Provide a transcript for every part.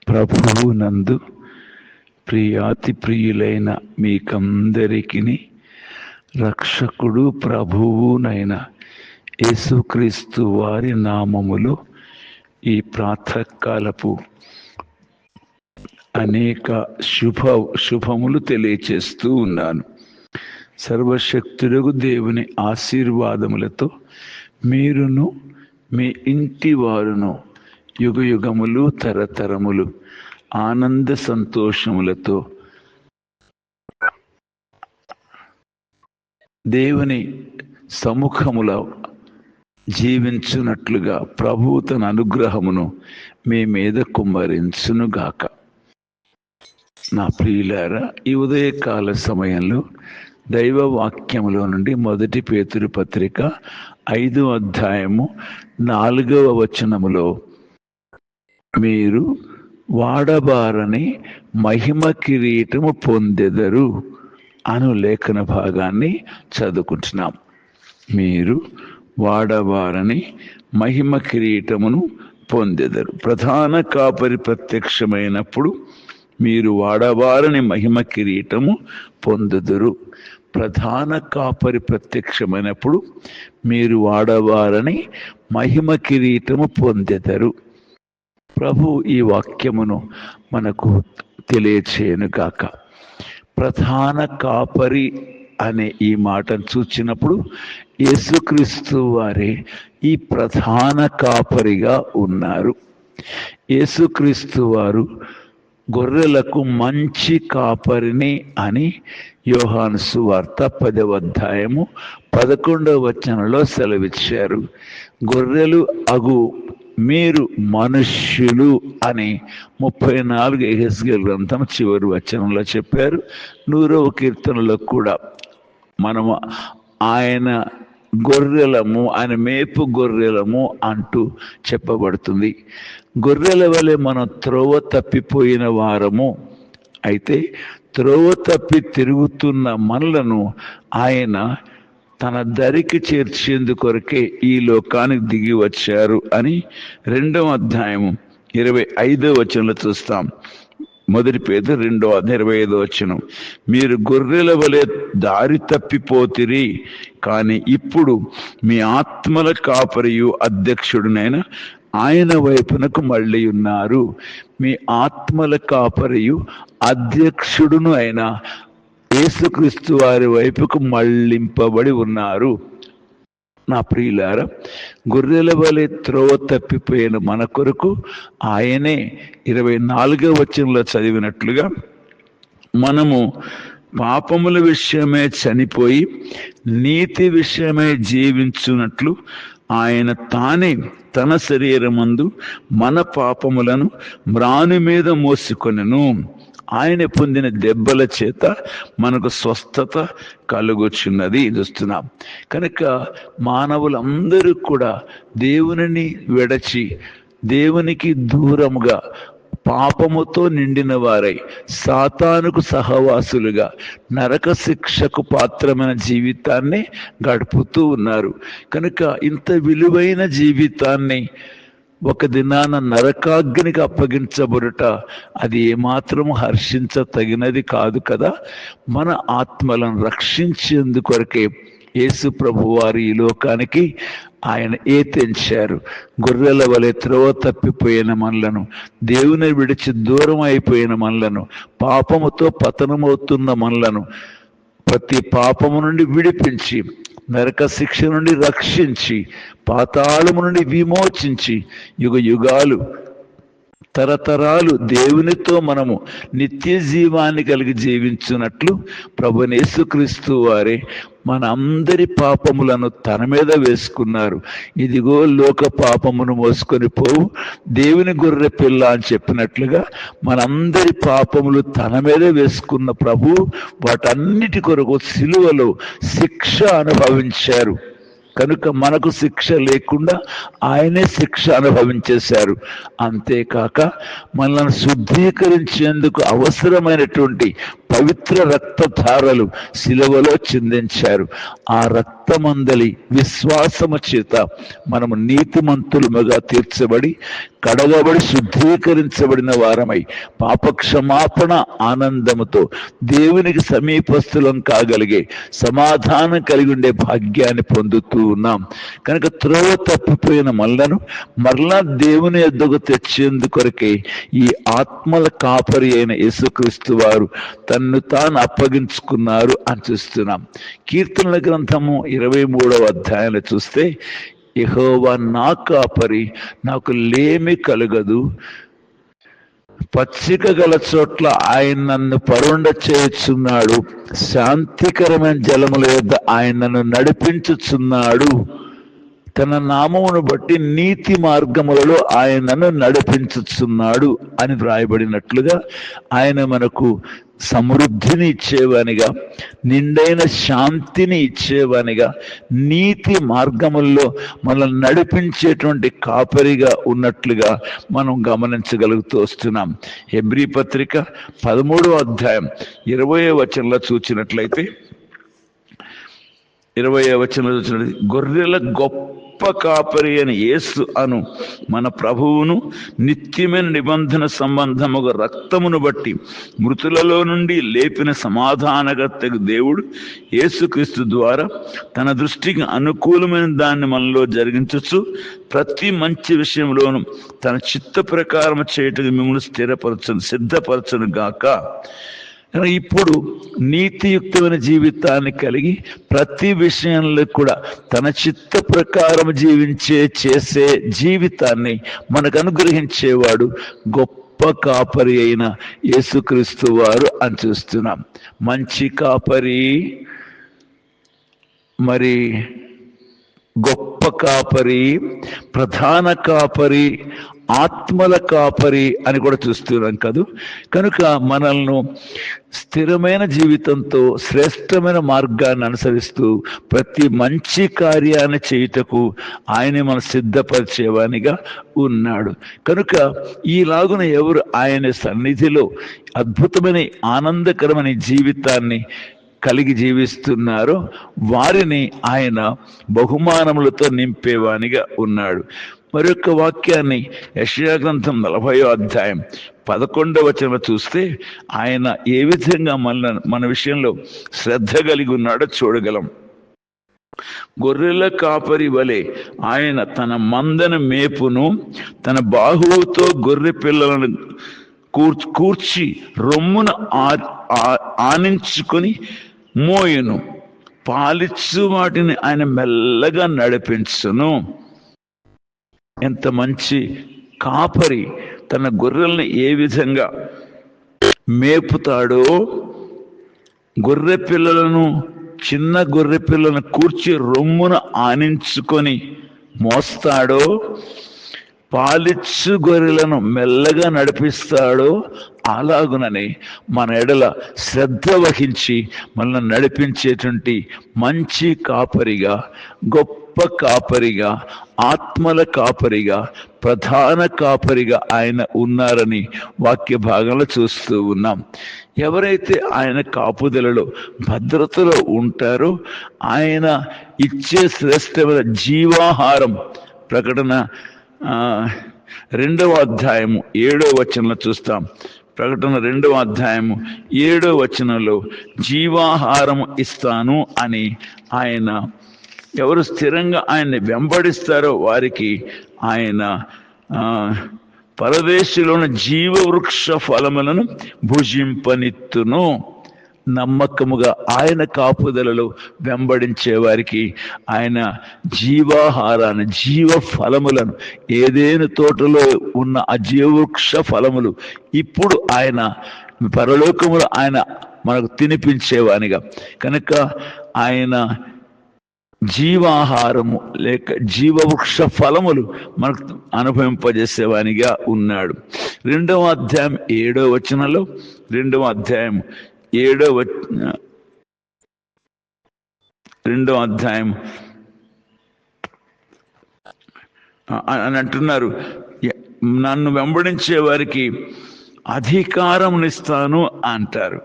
ప్రభువు నందు ప్రియాతి ప్రియులైన మీకందరికీ రక్షకుడు ప్రభువునైన యేసుక్రీస్తు వారి నామములో ఈ ప్రాతకాలపు అనేక శుభములు తెలియచేస్తూ ఉన్నాను. సర్వశక్తులకు దేవుని ఆశీర్వాదములతో మీరును మీ ఇంటి వారును యుగయుగములు తరతరములు ఆనంద సంతోషములతో దేవుని సముఖములో జీవించున్నట్లుగా ప్రభువు తన అనుగ్రహమును మీ మీద కుమ్మరించునుగాక. నా ప్రియులారా, ఈ ఉదయకాల సమయంలో దైవ వాక్యములో నుండి 1 పేతురు పత్రిక 5వ అధ్యాయము 4వ వచనములో మీరు వాడబారని మహిమ కిరీటము పొందెదరు అను లేఖన భాగాన్ని చదువుకుంటున్నాం. మీరు వాడబారని మహిమ కిరీటమును పొందెదరు. ప్రధాన కాపరి ప్రత్యక్షమైనప్పుడు మీరు వాడబారని మహిమ కిరీటము పొందుదురు. ప్రధాన కాపరి ప్రత్యక్షమైనప్పుడు మీరు వాడబారని మహిమ కిరీటము పొందెదరు. ప్రభు ఈ వాక్యమును మనకు తెలియచేయనుగాక. ప్రధాన కాపరి అనే ఈ మాటను చూచినప్పుడు యేసుక్రీస్తు వారే ఈ ప్రధాన కాపరిగా ఉన్నారు. యేసుక్రీస్తు వారు గొర్రెలకు మంచి కాపరిని అని యోహాను సువార్త 10వ అధ్యాయము 11వ వచనంలో సెలవిచ్చారు. గొర్రెలు అగు మీరు మనుష్యులు అని 34 యెహెజ్కేలు గ్రంథం చివరి వచనంలో చెప్పారు. 100వ కీర్తనలో కూడా మనము ఆయన గొర్రెలము, ఆయన మేపు గొర్రెలము అంటూ చెప్పబడుతుంది. గొర్రెల వలె మనం త్రోవ తప్పిపోయిన వారము. అయితే త్రోవ తప్పి తిరుగుతున్న మనలను ఆయన తన దరికి చేర్చేందుకొరకే ఈ లోకానికి దిగి వచ్చారు అని 2వ అధ్యాయము 25వ వచనంలో చూస్తాం. 1 పేతురు 2వ అధ్యాయం 25వ వచనం, మీరు గొర్రెల వలె దారి తప్పిపోతిరి, కానీ ఇప్పుడు మీ ఆత్మల కాపరియు అధ్యక్షుడునైన ఆయన వైపునకు మళ్ళీ ఉన్నారు. మీ ఆత్మల కాపరియు అధ్యక్షుడును అయిన యేసుక్రీస్తు వారి వైపుకు మళ్ళింపబడి ఉన్నారు. నా ప్రియులారా, గొర్రెల వలె త్రోవ తప్పిపోయిన మన కొరకు ఆయనే 24వ వచనంలో చదివినట్లుగా మనము పాపముల విషయమే చనిపోయి నీతి విషయమే జీవించున్నట్లు ఆయన తానే తన శరీరమందు మన పాపములను మ్రాను మీద మోసుకొనెను. ఆయన పొందిన దెబ్బల చేత మనకు స్వస్థత కలుగుచున్నది చూస్తున్నాం. కనుక మానవులందరూ కూడా దేవునిని విడచి దేవునికి దూరముగా పాపముతో నిండిన వారై సాతానుకు సహవాసులుగా నరక శిక్షకు పాత్రమైన జీవితాన్ని గడుపుతూ ఉన్నారు. కనుక ఇంత విలువైన జీవితాన్ని ఒక దినాన నరకాగ్నికి అప్పగించబడుట అది ఏమాత్రము హర్షించతగినది కాదు కదా. మన ఆత్మలను రక్షించేందుకొరకే యేసు ప్రభు వారు ఈ లోకానికి ఆయన తెంచారు. గొర్రెల వలె త్రోవ తప్పిపోయిన మనలను, దేవుని విడిచి దూరం అయిపోయిన మనలను, పాపముతో పతనమవుతున్న మనలను ప్రతి పాపము నుండి విడిపించి, నరక శిక్ష నుండి రక్షించి, పాతాళము నుండి విమోచించి, యుగ యుగాలు తరతరాలు దేవునితో మనము నిత్య జీవాన్ని కలిగి జీవించున్నట్లు ప్రభువైన యేసుక్రీస్తు వారే మన అందరి పాపములను తన మీద వేసుకున్నారు. ఇదిగో లోక పాపమును మోసుకొని పోవు దేవుని గొర్రె పిల్ల అని చెప్పినట్లుగా మనందరి పాపములు తన మీద వేసుకున్న ప్రభు వాటన్నిటి కొరకు సిలువలో శిక్ష అనుభవించారు. కనుక మనకు శిక్ష లేకుండా ఆయనే శిక్ష అనుభవించేశారు. అంతేకాక మనల్ని శుద్ధీకరించేందుకు అవసరమైనటువంటి పవిత్ర రక్తధారలు శిలువలో చిందించారు. ఆ రక్త రక్తమందలి విశ్వాసము చేత మనము నీతిమంతులుగా తీర్చబడి కడగబడి శుద్ధీకరించబడిన వారమై పాపక్షమాపణ ఆనందముతో దేవునికి సమీపస్థులం కాగలిగే సమాధానం కలిగి ఉండే భాగ్యాన్ని పొందుతూ ఉన్నాం. కనుక త్రోవ తప్పిపోయిన మనలను మరలా దేవుని యొద్దకు తెచ్చేందుకొరకే ఈ ఆత్మల కాపరి అయిన యేసుక్రీస్తు వారు తన్ను తాను అప్పగించుకున్నారు అని చూస్తున్నాం. కీర్తనల గ్రంథము 23వ అధ్యాయంలో చూస్తే, యెహోవా నా కాపరి, నాకు లేమి కలుగదు, పచ్చిక గల చోట్ల ఆయన నన్ను పరుండ చేయుచున్నాడు, శాంతికరమైన జలముల యొద్ద ఆయన నన్ను నడిపించుచున్నాడు, తన నామమును బట్టి నీతి మార్గములలో ఆయనను నడిపించుచున్నాడు అని వ్రాయబడినట్లుగా ఆయన మనకు సమృద్ధిని ఇచ్చేవానిగా, నిండైన శాంతిని ఇచ్చేవానిగా, నీతి మార్గముల్లో మనల్ని నడిపించేటువంటి కాపరిగా ఉన్నట్లుగా మనం గమనించగలుగుతూ వస్తున్నాం. హెబ్రీ పత్రిక 13వ అధ్యాయం 20వ వచనంలో చూచినట్లయితే, 20వ వచనంలో చూసినట్లయితే, గొర్రెల గొప్ప కాపరి అని యేసు అను మన ప్రభువును నిత్యమైన నిబంధన సంబంధముగా రక్తమును బట్టి మృతులలో నుండి లేపిన సమాధానకర్తకు దేవుడు యేసుక్రీస్తు ద్వారా తన దృష్టికి అనుకూలమైన దాన్ని మనలో జరిగించచ్చు, ప్రతి మంచి విషయంలోనూ తన చిత్త ప్రకారం చేయటకు మిమ్మల్ని సిద్ధపరచును గాక. ఇప్పుడు నీతియుక్తమైన జీవితాన్ని కలిగి ప్రతి విషయంలో కూడా తన చిత్త ప్రకారం చేసే జీవితాన్ని మనకు అనుగ్రహించేవాడు గొప్ప కాపరి అయిన యేసుక్రీస్తు వారు అని చూస్తున్నాం. మంచి కాపరి, మరి గొప్ప కాపరి, ప్రధాన కాపరి, ఆత్మల కాపరి అని కూడా చూస్తున్నాం కదూ. కనుక మనల్ని స్థిరమైన జీవితంతో శ్రేష్టమైన మార్గాన్ని అనుసరిస్తూ ప్రతి మంచి కార్యాన్ని చేయుటకు ఆయనే మన సిద్ధపరిచేవానిగా ఉన్నాడు. కనుక ఈలాగున ఎవరు ఆయన సన్నిధిలో అద్భుతమైన ఆనందకరమైన జీవితాన్ని కలిగి జీవిస్తున్నారో వారిని ఆయన బహుమానములతో నింపేవానిగా ఉన్నాడు. మరొక వాక్యాన్ని యెషయా గ్రంథం 40వ అధ్యాయం 11వ వచనం చూస్తే ఆయన ఏ విధంగా మన విషయంలో శ్రద్ధ కలిగి ఉన్నాడో చూడగలం. గొర్రెల కాపరి వలె ఆయన తన మందను మేపును, తన బాహువుతో గొర్రె పిల్లలను కూర్చి రొమ్మున ఆనించుకొని మోయును, పాలిచ్చు వాటిని ఆయన మెల్లగా నడిపించును. ఎంత మంచి కాపరి తన గొర్రెల్ని ఏ విధంగా మేపుతాడో, గొర్రె పిల్లలను, చిన్న గొర్రె పిల్లలను కూర్చి రొమ్మున ఆనించుకొని మోస్తాడో, పాలిచ్చు గొర్రెలను మెల్లగా నడిపిస్తాడో, అలాగునని మన ఎడల శ్రద్ధ వహించి మనల్ని నడిపించేటువంటి మంచి కాపరిగా, గొప్ప కాపరిగా, ఆత్మల కాపరిగా, ప్రధాన కాపరిగా ఆయన ఉన్నారని వాక్య భాగంలో చూస్తూ ఉన్నాం. ఎవరైతే ఆయన కాపుదలలో భద్రతలో ఉంటారో ఆయన ఇచ్చే శ్రేష్టమైన జీవాహారం, ప్రకటన 2వ అధ్యాయము 7వ వచనంలో చూస్తాం. ప్రకటన 2వ అధ్యాయము 7వ వచనంలో జీవాహారం ఇస్తాను అని ఆయన, ఎవరు స్థిరంగా ఆయన్ని వెంబడిస్తారో వారికి ఆయన పరదేశంలోని జీవవృక్ష ఫలములను భుజింపనిత్తును. నమ్మకముగా ఆయన కాపుదలలో వెంబడించే వారికి ఆయన జీవాహారాన్ని, జీవ ఫలములను, ఏదేను తోటలో ఉన్న ఆ జీవవృక్ష ఫలములు ఇప్పుడు ఆయన పరలోకములో ఆయన మనకు తినిపించేవానిగా, కనుక ఆయన జీవాహారము లేక జీవవృక్ష ఫలములు మనకు అనుభవింపజేసేవానిగా ఉన్నాడు. 2వ అధ్యాయం 7వ వచనంలో, 2వ అధ్యాయం 7వ అని అంటున్నారు, నన్ను వెంబడించే వారికి అధికారమునిస్తాను అంటారు.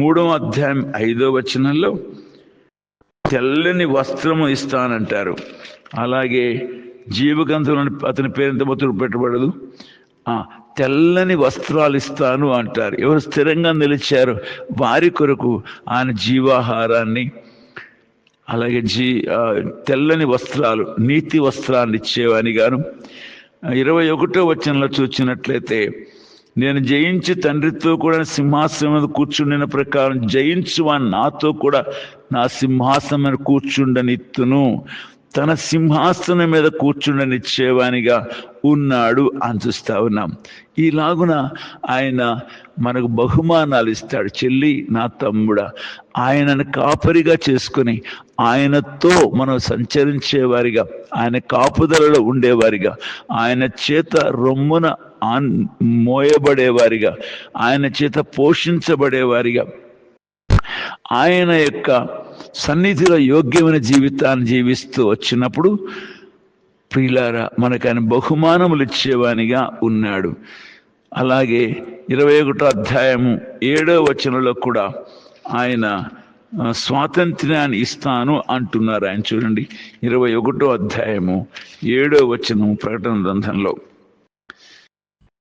3వ అధ్యాయం 5వ వచనంలో తెల్లని వస్త్రము ఇస్తానంటారు. అలాగే జీవగ్రంథంలో అతని పేరుంత మొత్తం పెట్టబడదు. తెల్లని వస్త్రాలు ఇస్తాను అంటారు. ఎవరు స్థిరంగా నిలిచారు వారి కొరకు ఆయన జీవాహారాన్ని, అలాగే తెల్లని వస్త్రాలు, నీతి వస్త్రాన్ని ఇచ్చేవాని గాను. 21వ వచనంలో చూసినట్లయితే, నేను జయించి తండ్రితో కూడా సింహాసనం మీద కూర్చుండిన ప్రకారం జయించువాని నాతో కూడా నా సింహాసనం మీద కూర్చుండనిత్తును. తన సింహాసనం మీద కూర్చుండనిచ్చేవానిగా ఉన్నాడు అని చూస్తా ఉన్నాం. ఈలాగున ఆయన మనకు బహుమానాలు ఇస్తాడు. చెల్లి, నా తమ్ముడా, ఆయనను కాపరిగా చేసుకుని ఆయనతో మనం సంచరించేవారిగా, ఆయన కాపుదలలో ఉండేవారిగా, ఆయన చేత రొమ్మున మోయబడేవారిగా, ఆయన చేత పోషించబడేవారిగా, ఆయన యొక్క సన్నిధిలో యోగ్యమైన జీవితాన్ని జీవిస్తూ వచ్చినప్పుడు ప్రియులారా మనకు ఆయన బహుమానములు ఇచ్చేవానిగా ఉన్నాడు. అలాగే 21వ అధ్యాయము 7వ వచనంలో కూడా ఆయన స్వాతంత్ర్యాన్ని ఇస్తాను అంటున్నారు. ఆయన చూడండి, 21వ అధ్యాయము 7వ వచనం ప్రకటన గ్రంథంలో,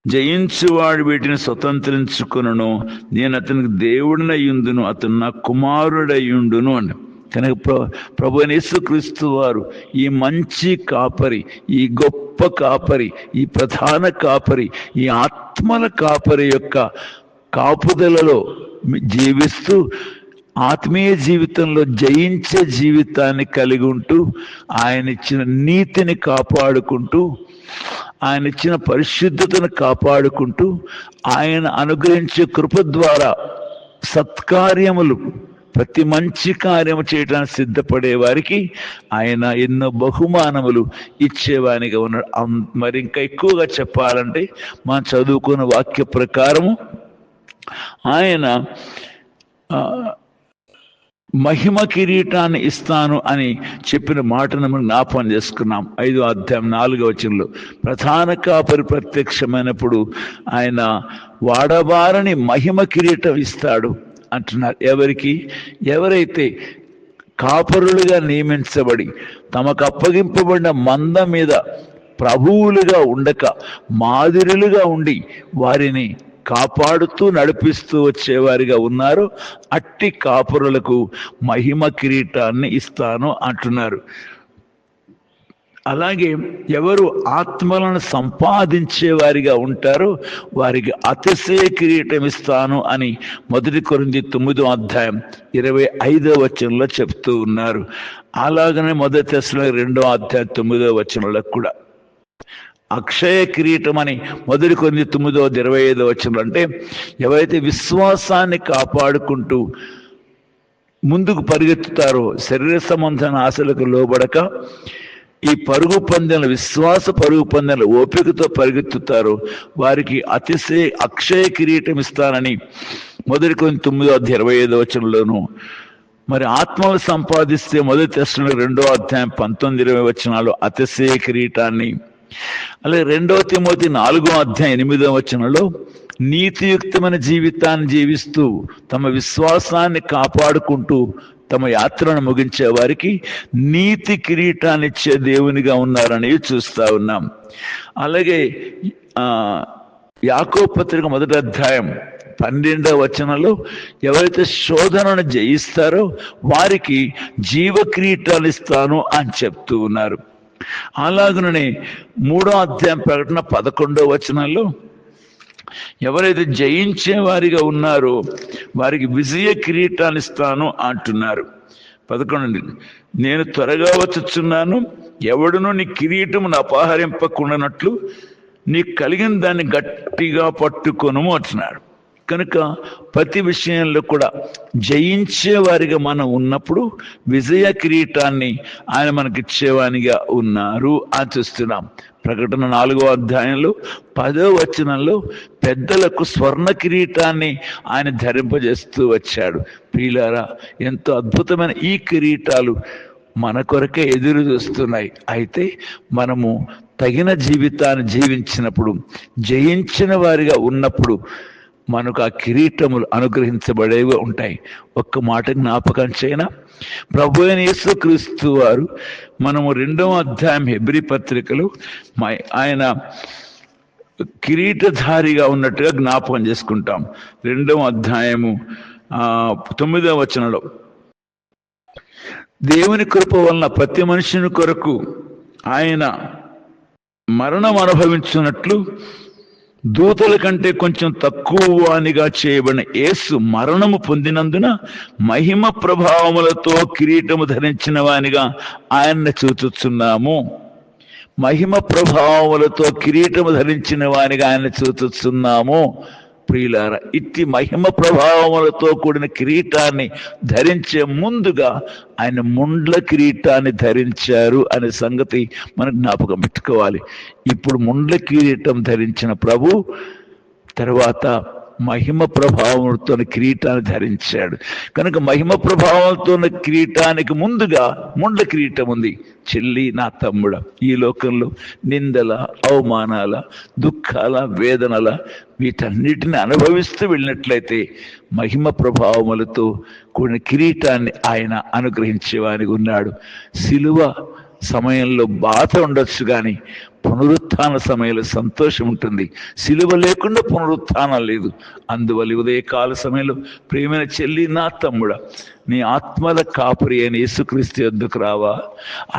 జయించువాడు వీటిని స్వతంత్రించుకును, నేను అతనికి దేవుడినయ్యుండును, అతను నా కుమారుడయ్యుండును అని. కనుక ప్రభు యేసుక్రీస్తు వారు ఈ మంచి కాపరి, ఈ గొప్ప కాపరి, ఈ ప్రధాన కాపరి, ఈ ఆత్మల కాపరి యొక్క కాపుదలలో జీవిస్తూ ఆత్మీయ జీవితంలో జయించే జీవితాన్ని కలిగి ఉంటూ, ఆయన ఇచ్చిన నీతిని కాపాడుకుంటూ, ఆయన ఇచ్చిన పరిశుద్ధతను కాపాడుకుంటూ, ఆయన అనుగ్రహించే కృప ద్వారా సత్కార్యములు, ప్రతి మంచి కార్యము చేయడానికి సిద్ధపడే వారికి ఆయన ఎన్నో బహుమానములు ఇచ్చేవానిగా ఉన్నాడు. మరి ఇంకా ఎక్కువగా చెప్పాలంటే మనం చదువుకున్న వాక్య ప్రకారము ఆయన మహిమ కిరీటాన్ని ఇస్తాను అని చెప్పిన మాటను మనం జ్ఞాపకం చేసుకున్నాం. 5వ అధ్యాయం 4వ వచనంలో ప్రధాన కాపరి ప్రత్యక్షమైనప్పుడు ఆయన వాడబారని మహిమ కిరీటం ఇస్తాడు అంటున్నారు. ఎవరికి? ఎవరైతే కాపరులుగా నియమించబడి తమకు అప్పగింపబడిన మంద మీద ప్రభువులుగా ఉండక మాదిరులుగా ఉండి వారిని కాపాడుతూ నడిపిస్తూ వచ్చేవారిగా ఉన్నారు, అట్టి కాపురులకు మహిమ కిరీటాన్ని ఇస్తాను అంటున్నారు. అలాగే ఎవరు ఆత్మలను సంపాదించే వారిగా ఉంటారో వారికి అతిశయ కిరీటం ఇస్తాను అని 1 కొరింథీ 9వ అధ్యాయం 25వ వచనంలో చెప్తూ ఉన్నారు. అలాగనే 1 తెస్సలోనికీయులకు 2వ అధ్యాయం 9వ వచనంలో కూడా అక్షయ కిరీటం అని 1 కొరింథీ 9వ 25వ వచనంలో, అంటే ఎవరైతే విశ్వాసాన్ని కాపాడుకుంటూ ముందుకు పరిగెత్తుతారో, శరీర సంబంధమైన ఆశలకు లోబడక ఈ పరుగు పందెంలో, విశ్వాస పరుగు పందెంలో ఓపికతో పరిగెత్తుతారో వారికి అక్షయ కిరీటం ఇస్తానని 1 కొరింథీ 9వ అధ్యాయం 25వ వచనంలోను, మరి ఆత్మలు సంపాదిస్తే 1 తెస్సలోనికీయులకు 2వ అధ్యాయం 19-20 వచనాలు అతిశయ కిరీటాన్ని, అలాగే 2వ తిమోతి 4వ అధ్యాయం 8వ వచనంలో నీతియుక్తమైన జీవితాన్ని జీవిస్తూ తమ విశ్వాసాన్ని కాపాడుకుంటూ తమ యాత్రను ముగించే వారికి నీతి కిరీటాన్ని ఇచ్చే దేవునిగా ఉన్నారని చూస్తా ఉన్నాం. అలాగే యాకోబు పత్రిక 1వ అధ్యాయం 12వ వచనంలో ఎవరైతే శోధనను జయిస్తారో వారికి జీవ కిరీటాలు ఇస్తాను అని చెప్తూ ఉన్నారు. అలాగనే 3వ అధ్యాయం ప్రకటన 11వ వచనంలో ఎవరైతే జయించే వారిగా ఉన్నారో వారికి విజయ కిరీటాన్ని ఇస్తాను అంటున్నారు. 11, నేను త్వరగా వచ్చుచున్నాను, ఎవడునూ నీ కిరీటమును అపహరింపకుండానట్లు నీకు కలిగిన దాన్ని గట్టిగా పట్టుకొనుము అంటున్నాడు. కనుక ప్రతి విషయంలో కూడా జయించే వారిగా మనం ఉన్నప్పుడు విజయ కిరీటాన్ని ఆయన మనకిచ్చేవానిగా ఉన్నారు అని చూస్తున్నాం. ప్రకటన 4వ అధ్యాయంలో 10వ వచనంలో పెద్దలకు స్వర్ణ కిరీటాన్ని ఆయన ధరింపజేస్తూ వచ్చాడు. ప్రియులారా, ఎంతో అద్భుతమైన ఈ కిరీటాలు మన కొరకే ఎదురు చూస్తున్నాయి. అయితే మనము తగిన జీవితాన్ని జీవించినప్పుడు, జయించిన వారిగా ఉన్నప్పుడు మనకు ఆ కిరీటములు అనుగ్రహించబడేవి ఉంటాయి. ఒక్క మాట జ్ఞాపకం చేయనా, ప్రభు అయిన యేసుక్రీస్తు వారు మనము 2వ అధ్యాయం హెబ్రీ పత్రికలు ఆయన కిరీటధారిగా ఉన్నట్టుగా జ్ఞాపకం చేసుకుంటాం. 2వ అధ్యాయము 9వ వచనంలో, దేవుని కృప వలన ప్రతి మనుషుని కొరకు ఆయన మరణం అనుభవించున్నట్లు దూతల కంటే కొంచెం తక్కువ వానిగా చేయబడిన యేసు మరణము పొందినందున మహిమ ప్రభావములతో కిరీటము ధరించిన వానిగా ఆయన్ని చూచుచున్నాము. మహిమ ప్రభావములతో కిరీటము ధరించిన వానిగా ఆయన చూచుచున్నాము. ప్రియులారా, ఇట్టి మహిమ ప్రభావములతో కూడిన కిరీటాన్ని ధరించే ముందుగా ఆయన ముండ్ల కిరీటాన్ని ధరించారు అనే సంగతి మనం జ్ఞాపకం పెట్టుకోవాలి. ఇప్పుడు ముండ్ల కిరీటం ధరించిన ప్రభు తర్వాత మహిమ ప్రభావంతో కిరీటాన్ని ధరించాడు కనుక మహిమ ప్రభావంతో కిరీటానికి ముందుగా ముండ్ల కిరీటం ఉంది. చెల్లి, నా తమ్ముడ, ఈ లోకంలో నిందల, అవమానాల, దుఃఖాల, వేదనల వీటన్నిటిని అనుభవిస్తూ వెళ్ళినట్లయితే మహిమ ప్రభావములతో కూడిన కిరీటాన్ని ఆయన అనుగ్రహించేవానికి ఉన్నాడు. సిలువ సమయంలో బాధ ఉండొచ్చు కానీ పునరుత్థాన సమయంలో సంతోషం ఉంటుంది. సిలువ లేకుండా పునరుత్థానం లేదు. అందువల్ల ఉదయకాల సమయంలో ప్రియమైన చెల్లి, నా తమ్ముడ, నీ ఆత్మల కాపరి అయిన యేసుక్రీస్తు యొద్దకు రావా.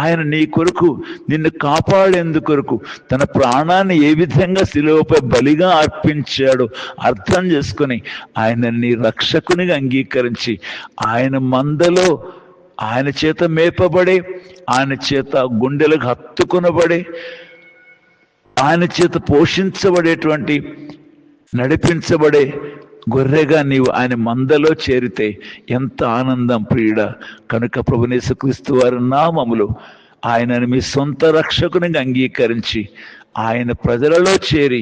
ఆయన నీ కొరకు నిన్ను కాపాడేందుకొరకు తన ప్రాణాన్ని ఏ విధంగా సిలువపై బలిగా అర్పించాడో అర్థం చేసుకొని ఆయన నీ రక్షకునిగా అంగీకరించి ఆయన మందలో ఆయన చేత మేపబడే, ఆయన చేత గుండెలకు హత్తుకొనబడే, ఆయన చేత పోషించబడేటువంటి, నడిపించబడే గొర్రెగా నీవు ఆయన మందలో చేరితే ఎంత ఆనందం ప్రియుడ. కనుక ప్రభువైన యేసుక్రీస్తు వారి నామములో ఆయనను మీ సొంత రక్షకునిగా అంగీకరించి ఆయన ప్రజలలో చేరి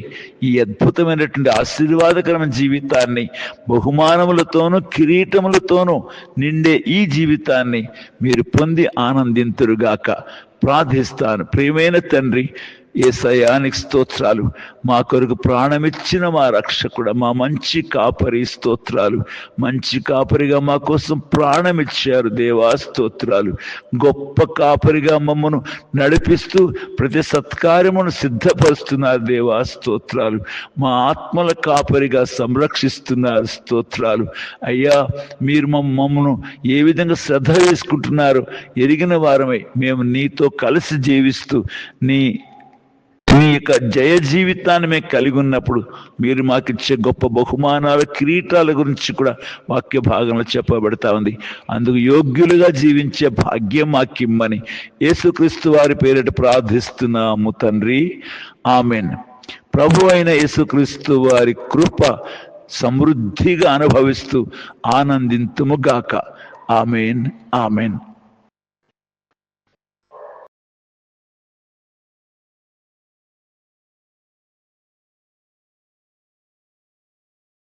ఈ అద్భుతమైనటువంటి ఆశీర్వాదకరమైన జీవితాన్ని, బహుమానములతోనూ కిరీటములతోనూ నిండే ఈ జీవితాన్ని మీరు పొంది ఆనందింతురుగాక ప్రార్థిస్తాను. ప్రియమైన తండ్రి, యేసయ్యానికి స్తోత్రాలు. మా కొరకు ప్రాణమిచ్చిన మా రక్షకుడ, మా మంచి కాపరి స్తోత్రాలు. మంచి కాపరిగా మా కోసం ప్రాణమిచ్చారు దేవా, స్తోత్రాలు. గొప్ప కాపరిగా మమ్మను నడిపిస్తూ ప్రతి సత్కార్యమును సిద్ధపరుస్తున్నారు దేవా, స్తోత్రాలు. మా ఆత్మల కాపరిగా సంరక్షిస్తున్నారు, స్తోత్రాలు. అయ్యా, మీరు మమ్మను ఏ విధంగా శ్రద్ధ వేసుకుంటున్నారో ఎరిగిన వారమై మేము నీతో కలిసి జీవిస్తూ నీ యొక్క జయ జీవితాన్ని మేము కలిగి ఉన్నప్పుడు మీరు మాకిచ్చే గొప్ప బహుమానాల, కిరీటాల గురించి కూడా వాక్య భాగంలో చెప్పబడతా ఉంది. అందుకు యోగ్యులుగా జీవించే భాగ్యం మాకిమ్మని యేసుక్రీస్తు వారి పేరిట ప్రార్థిస్తున్నాము తండ్రి, ఆమెన్. ప్రభు అయిన యేసుక్రీస్తు వారి కృప సమృద్ధిగా అనుభవిస్తూ ఆనందింతుము గాక. Amen, amen.